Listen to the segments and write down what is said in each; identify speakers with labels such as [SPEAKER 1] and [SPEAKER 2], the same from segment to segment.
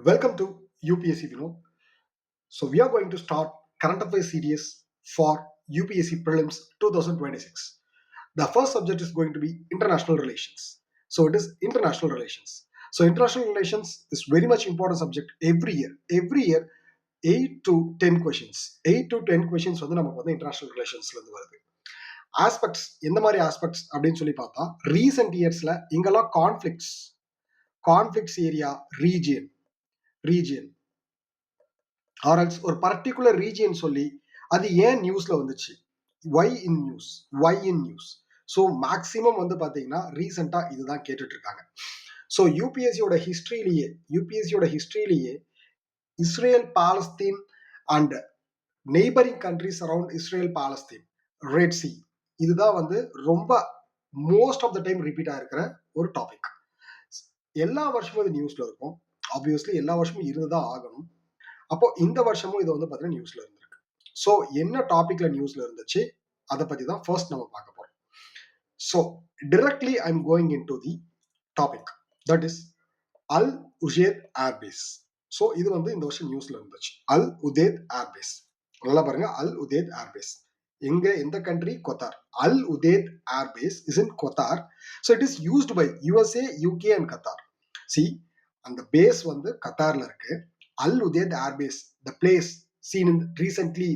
[SPEAKER 1] Welcome to UPSC Vinod. So we are going to start current affairs series for UPSC prelims 2026. The first subject is going to be international relations. So it is international relations. So international relations is very much important subject every year. Every year 8 to 10 questions. 8 to 10 questions வந்து நமக்கு வந்து international relationsல இருந்து வருது. Aspects எந்த மாதிரி aspects அப்படின்னு சொல்லி பார்த்தா ரீசெண்ட் இயர்ஸ்ல இங்கெல்லாம் கான்ஃபிளிக்ஸ் ஏரியா ரீஜியன் ஆர்எல்ஸ் ஒரு பர்டிகுலர் ரீஜியன் சொல்லி அது ஏன் நியூஸ்ல வந்துச்சு why in news so maximum வந்து பாத்தீங்கன்னா ரீசெண்டா இதுதான் கேட்டுட்டு இருக்காங்க. ஸோ யூபிஎஸ்சியோட ஹிஸ்டரியிலேயே Israel Palestine and neighbouring countries around Israel Palestine red sea இதுதான் வந்து ரொம்ப most of the time repeat ஆயிருக்கிற ஒரு டாபிக். எல்லா வருஷமும் இது நியூஸ்ல இருக்கும். ஆப்வியஸ்லி எல்லா வருஷமும் இருந்துதான் ஆகணும். அப்போ இந்த வருஷமும் இது வந்து பாத்தீங்கன்னா நியூஸ்ல இருந்திருக்கு. ஸோ என்ன டாபிக்ல நியூஸ்ல இருந்துச்சு அதை பத்தி தான் ஃபர்ஸ்ட் நம்ம பார்க்க போறோம். So directly I am going into the topic that is Al Udeid airbase. So இது வந்து இந்த வருஷம் நியூஸ்ல இருந்துச்சு. அல் உதேத் ஏர்பேஸ் நல்லா பாருங்க. அல் உதேத் ஏர்பேஸ் எந்த country? Qatar. Al Udeid airbase is in Qatar. So it is used by USA, UK and Qatar. See அந்த பேஸ் வந்து கத்தார்ல இருக்கு. Al Udeid Air Base, the place recently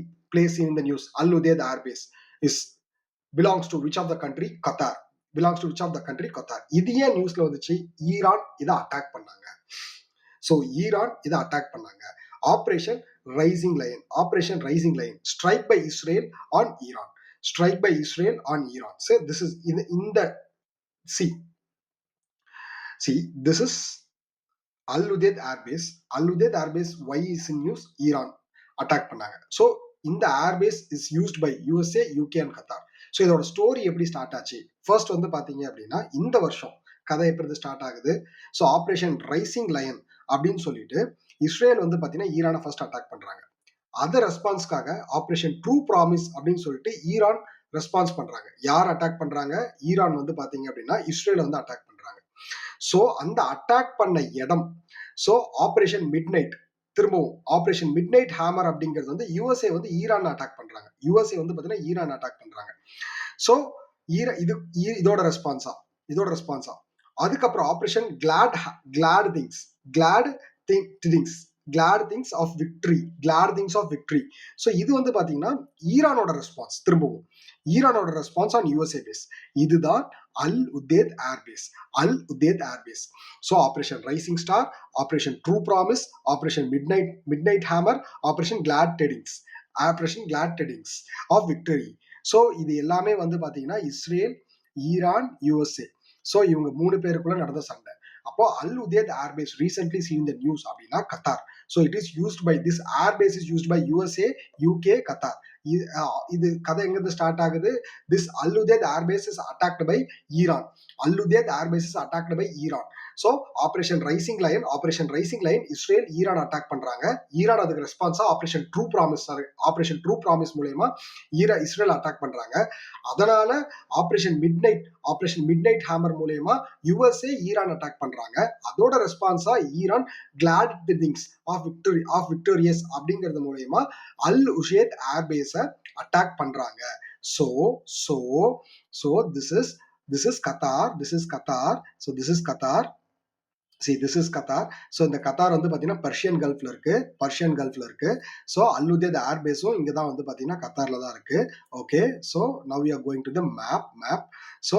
[SPEAKER 1] seen in the news, Al Udeid Air Base belongs to which of the country? Qatar. இது ஏன் நியூஸ்ல வந்துச்சு? Iran இதை attack பண்ணாங்க. ஸோ ஈரான் இதை அட்டாக் பண்ணாங்க. Operation rising lion strike by Israel on Iran. So this is in the this is Al Udeid Airbase why is in news? Iran attack பண்ணாங்க. So இந்த airbase is used by USA, UK and Qatar. So இதோட story எப்படி start ஆச்சு? First வந்து பாத்தீங்க அப்படின்னா இந்த வருஷம் கதை எப்படி ஸ்டார்ட் ஆகுது? ஸோ ஆபரேஷன் ரைசிங் லயன் அப்படின்னு சொல்லிட்டு இஸ்ரேல் வந்து பாத்தீங்கன்னா ஈரானை ஃபர்ஸ்ட் அட்டாக் பண்றாங்க. அதர் ரெஸ்பான்ஸ்க்காக ஆபரேஷன் ட்ரூ ப்ராமிஸ் அப்படின்னு சொல்லிட்டு ஈரான் ரெஸ்பான்ஸ் பண்றாங்க. யார் அட்டாக் பண்றாங்க? ஈரான் வந்து பாத்தீங்க அப்படின்னா இஸ்ரேல் வந்து அட்டாக் பண்றாங்க. ஸோ அந்த அட்டாக் பண்ண இடம் ஆபரேஷன் மிட்நைட். திரும்பவும் ஆபரேஷன் மிட்நைட் ஹேமர் அப்படிங்கிறது வந்து யூஎஸ்ஏ வந்து ஈரான் அட்டாக் பண்றாங்க. ஸோ இதோட ரெஸ்பான்ஸா அதுக்கப்புறம் operation glad things of victory. So இது வந்து பாத்தீங்கன்னா ஈரானோட ரெஸ்பான்ஸ். திரும்பவும் ஈரானோட ரெஸ்பான்ஸ் ஆன் யூஎஸ்ஏ பேஸ். இதுதான் Al Udeid airbase. So operation rising star, operation true promise, operation midnight hammer, operation glad tidings of victory. So இது எல்லாமே வந்து பாத்தீங்கன்னா இஸ்ரேல், ஈரான், யூஎஸ்ஏ. ஸோ இவங்க 3 பேருக்குள்ள நடந்த சண்டை. அப்போ Al Udeid airbase recently seen the news அப்படின்னா Qatar. So it is used by this airbase is used by USA, UK, Qatar. இது கதை எங்கிருந்து ஸ்டார்ட் ஆகுது? This Al Udeid airbase is attacked by Iran. So operation rising lion Israel Iran attack பண்றாங்க. Iran அதுக்கு ரெஸ்பான்ஸா operation true promise மூலமா Israel attack பண்றாங்க. அதனால ஆபரேஷன் மிட்நைட் ஹேமர் மூலமா யுஎஸ்ஏ ஈரான் அட்டாக் பண்றாங்க. அதோட ரெஸ்பான்ஸா Iran Claude things of victorious அப்படிங்கிறது மூலமா அல் உஷேத் ஏர்பேஸ அட்டாக் பண்றாங்க. So this is Qatar. This is Qatar. So இந்த கத்தார் வந்து பாத்தீங்கன்னா பர்ஷியன் கல்ஃப்ல இருக்கு. So அல் உதேத் ஏர்பேஸும் இங்க தான் வந்து பாத்தீங்கன்னா கத்தார்ல தான் இருக்கு. Okay, so now we are going to the map. So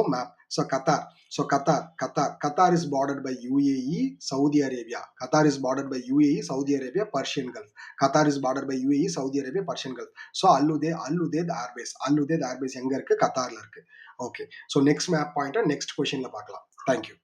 [SPEAKER 1] Qatar is bordered by UAE, Saudi Arabia. Persian Gulf. Qatar is bordered by UAE, Saudi Arabia, Persian Gulf. So Al Udeid Airbase எங்க இருக்கு? கத்தார்ல இருக்கு. Okay, so next map pointer next questionல பார்க்கலாம். Thank you.